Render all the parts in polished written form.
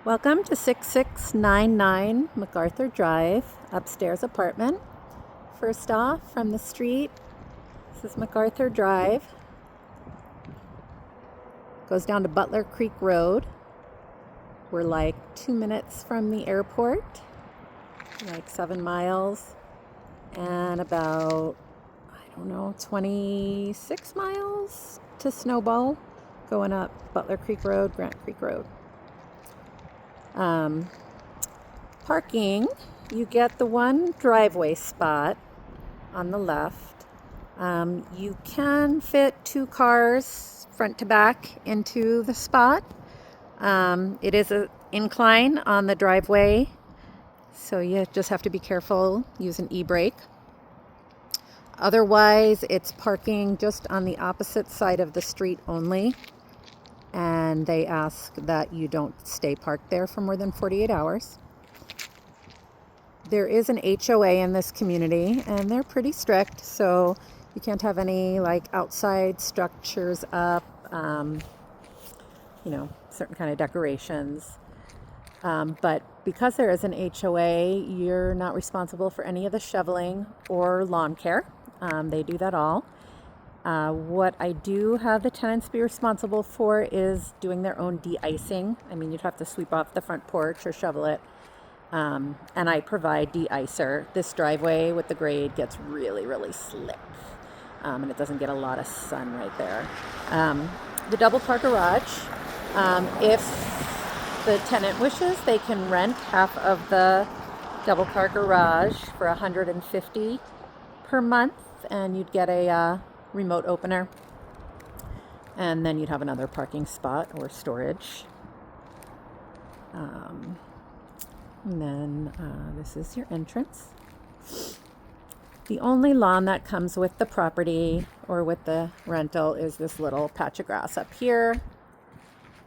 Welcome to 6699 MacArthur Drive, upstairs apartment. First off, from the street, this is MacArthur Drive. Goes down to Butler Creek Road. We're like 2 minutes from the airport, like 7 miles, and about, 26 miles to Snowball, going up Butler Creek Road, Grant Creek Road. Parking, you get the one driveway spot on the left. You can fit 2 cars front to back into the spot. It is an incline on the driveway, so you just have to be careful, use an e-brake. Otherwise, it's parking just on the opposite side of the street only, and they ask that you don't stay parked there for more than 48 hours. There is an HOA in this community, and they're pretty strict, so you can't have any like outside structures up, certain kind of decorations. But because there is an HOA, you're not responsible for any of the shoveling or lawn care. They do that all. What I do have the tenants be responsible for is doing their own de-icing. I mean, you'd have to sweep off the front porch or shovel it. And I provide de-icer. This driveway with the grade gets really, really slick. And it doesn't get a lot of sun right there. The double car garage, if the tenant wishes, they can rent half of the double car garage for $150 per month, and you'd get a remote opener, and then you'd have another parking spot or storage. And then this is your entrance. The only lawn that comes with the property or with the rental is this little patch of grass up here.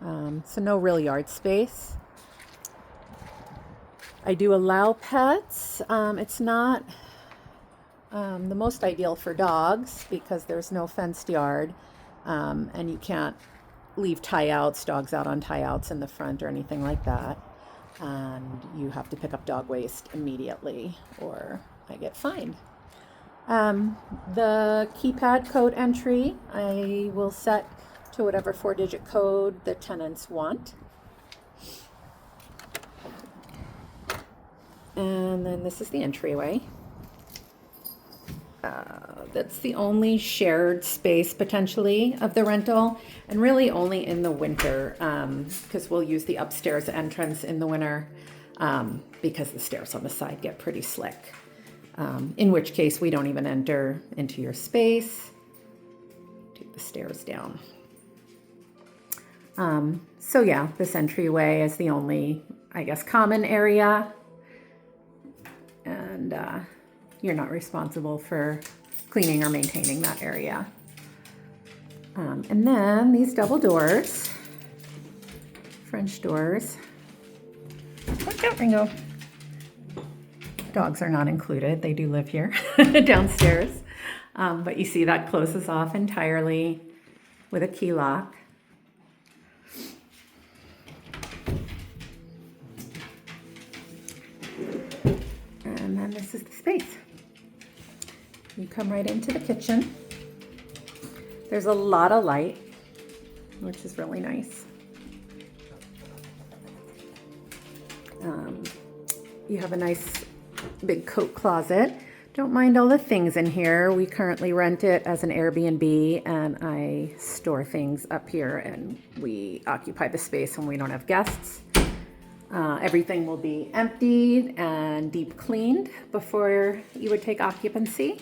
So no real yard space. I do allow pets. It's not the most ideal for dogs because there's no fenced yard, and you can't leave tie-outs, dogs out on tie-outs in the front or anything like that. And you have to pick up dog waste immediately or I get fined. The keypad code entry, I will set to whatever 4-digit code the tenants want. And then this is the entryway. That's the only shared space potentially of the rental, and really only in the winter, because we'll use the upstairs entrance in the winter, because the stairs on the side get pretty slick. In which case we don't even enter into your space. Take the stairs down. So yeah, this entryway is the only, common area, and you're not responsible for cleaning or maintaining that area. And then these double doors, French doors. Look out, Ringo. Dogs are not included. They do live here downstairs. But you see that closes off entirely with a key lock. And then this is the space. You come right into the kitchen. There's a lot of light, which is really nice. You have a nice big coat closet. Don't mind all the things in here. We currently rent it as an Airbnb, and I store things up here, and we occupy the space when we don't have guests. Everything will be emptied and deep cleaned before you would take occupancy.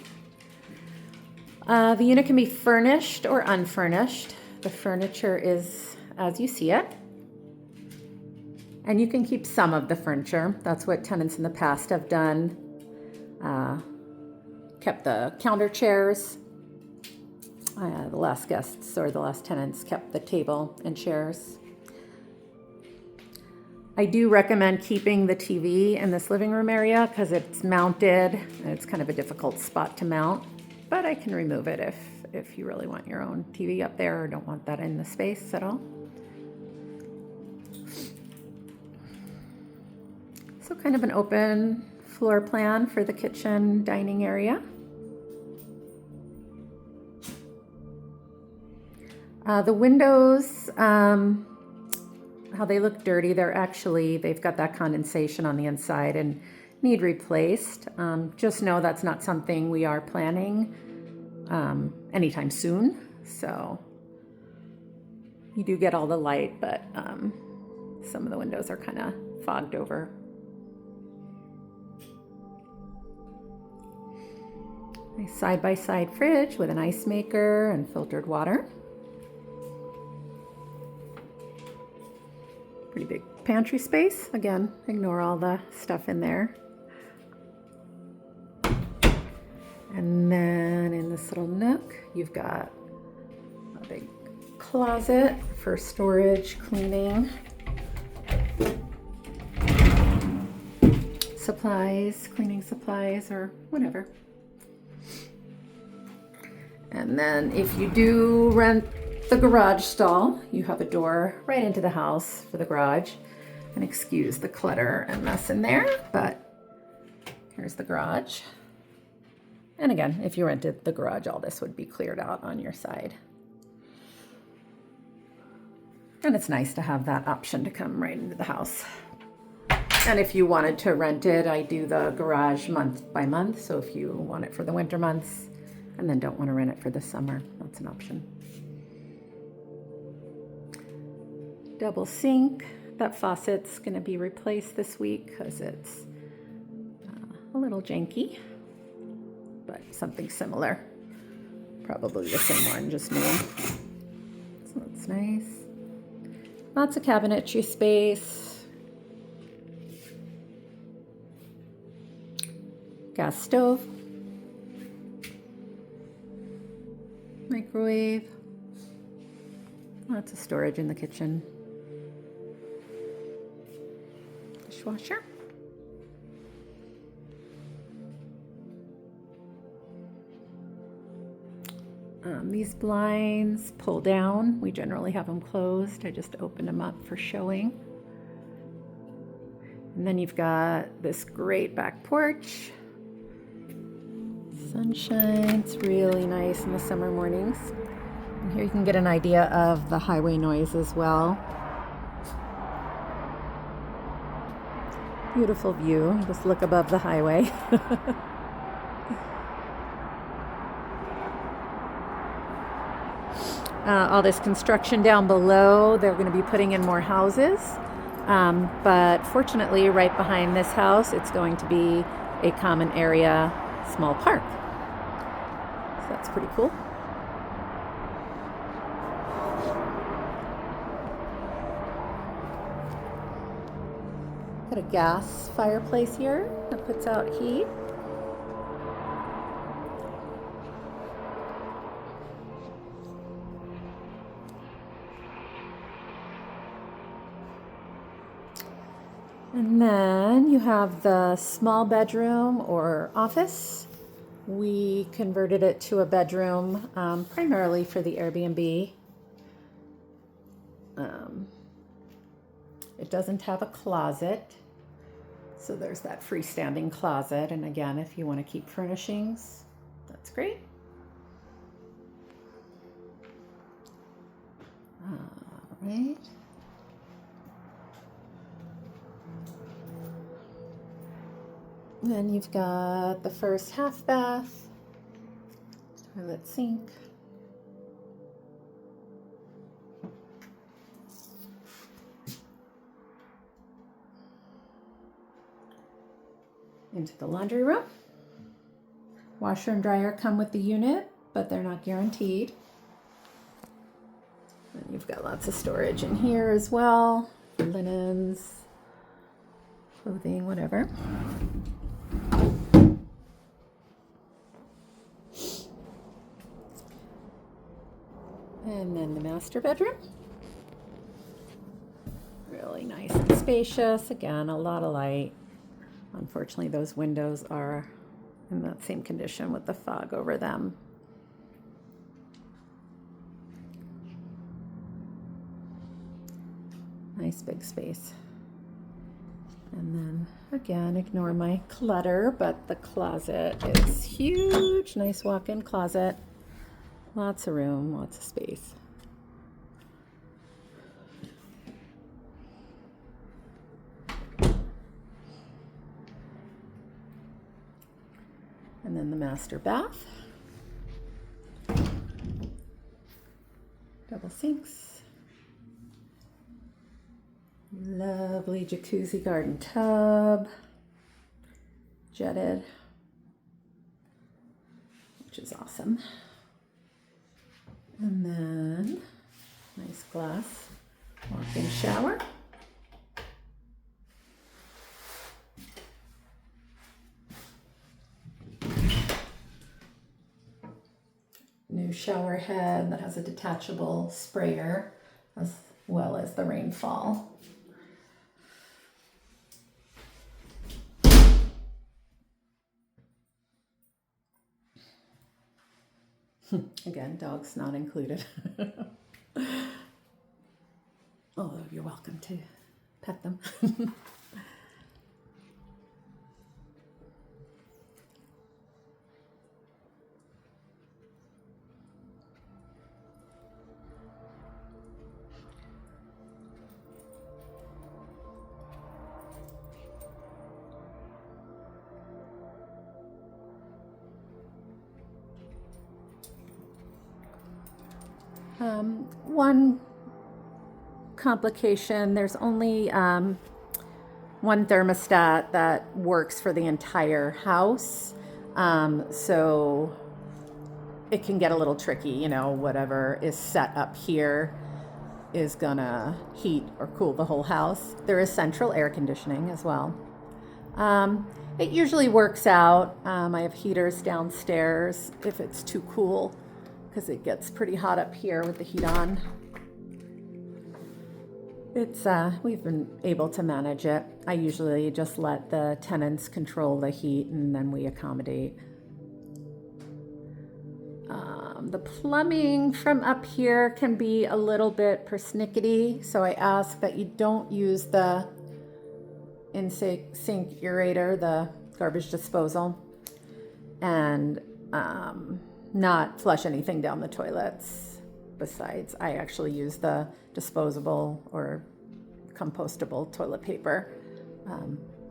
The unit can be furnished or unfurnished. The furniture is as you see it. And you can keep some of the furniture. That's what tenants in the past have done. Kept the counter chairs. The last guests or the last tenants kept the table and chairs. I do recommend keeping the TV in this living room area because it's mounted and it's kind of a difficult spot to mount, but I can remove it if you really want your own TV up there or don't want that in the space at all. So kind of an open floor plan for the kitchen dining area. The windows, how they look dirty, they've got that condensation on the inside and need replaced. Just know that's not something we are planning anytime soon. So you do get all the light, but some of the windows are kind of fogged over. Nice side-by-side fridge with an ice maker and filtered water. Pretty big pantry space. Again, ignore all the stuff in there. And then in this little nook, you've got a big closet for storage, cleaning, supplies, cleaning supplies, or whatever. And then if you do rent the garage stall, you have a door right into the house for the garage. And excuse the clutter and mess in there, but here's the garage. And again, if you rented the garage, all this would be cleared out on your side. And it's nice to have that option to come right into the house. And if you wanted to rent it, I do the garage month by month. So if you want it for the winter months and then don't want to rent it for the summer, that's an option. Double sink. That faucet's going to be replaced this week because it's a little janky, but something similar. Probably the same one, just new. So that's nice. Lots of cabinetry space. Gas stove. Microwave. Lots of storage in the kitchen. Dishwasher. These blinds pull down. We generally have them closed. I just opened them up for showing. And then you've got this great back porch. Sunshine. It's really nice in the summer mornings. And here you can get an idea of the highway noise as well. Beautiful view. Just look above the highway. All this construction down below, they're going to be putting in more houses. But fortunately, right behind this house, it's going to be a common area, small park. So that's pretty cool. Got a gas fireplace here that puts out heat. And then you have the small bedroom or office. We converted it to a bedroom primarily for the Airbnb. It doesn't have a closet, so there's that freestanding closet. And again, if you want to keep furnishings, that's great. All right. Then you've got the first half bath, toilet, sink. Into the laundry room. Washer and dryer come with the unit, but they're not guaranteed. And you've got lots of storage in here as well, for linens, clothing, whatever. And then the master bedroom. Really nice and spacious. Again, a lot of light. Unfortunately, those windows are in that same condition with the fog over them. Nice big space. And then again, ignore my clutter, but the closet is huge. Nice walk-in closet. Lots of room, lots of space. And then the master bath. Double sinks. Lovely jacuzzi garden tub. Jetted, which is awesome. And then nice glass walk-in shower. New shower head that has a detachable sprayer as well as the rainfall. Again, dogs not included. Although you're welcome to pet them. One complication, there's only one thermostat that works for the entire house. So it can get a little tricky, you know, whatever is set up here is gonna heat or cool the whole house. There is central air conditioning as well. It usually works out. I have heaters downstairs if it's too cool, because it gets pretty hot up here with the heat on. We've been able to manage it. I usually just let the tenants control the heat and then we accommodate. The plumbing from up here can be a little bit persnickety, so I ask that you don't use the in-sink aerator, the garbage disposal, and not flush anything down the toilets. Besides, I actually use the disposable or compostable toilet paper.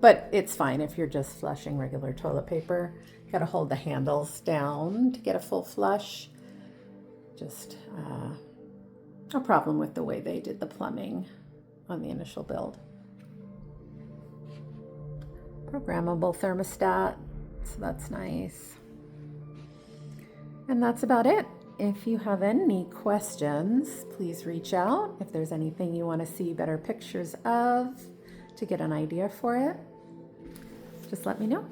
But it's fine if you're just flushing regular toilet paper. You gotta hold the handles down to get a full flush. Just a problem with the way they did the plumbing on the initial build. Programmable thermostat, so that's nice. And that's about it. If you have any questions, please reach out. If there's anything you want to see better pictures of to get an idea for it, just let me know.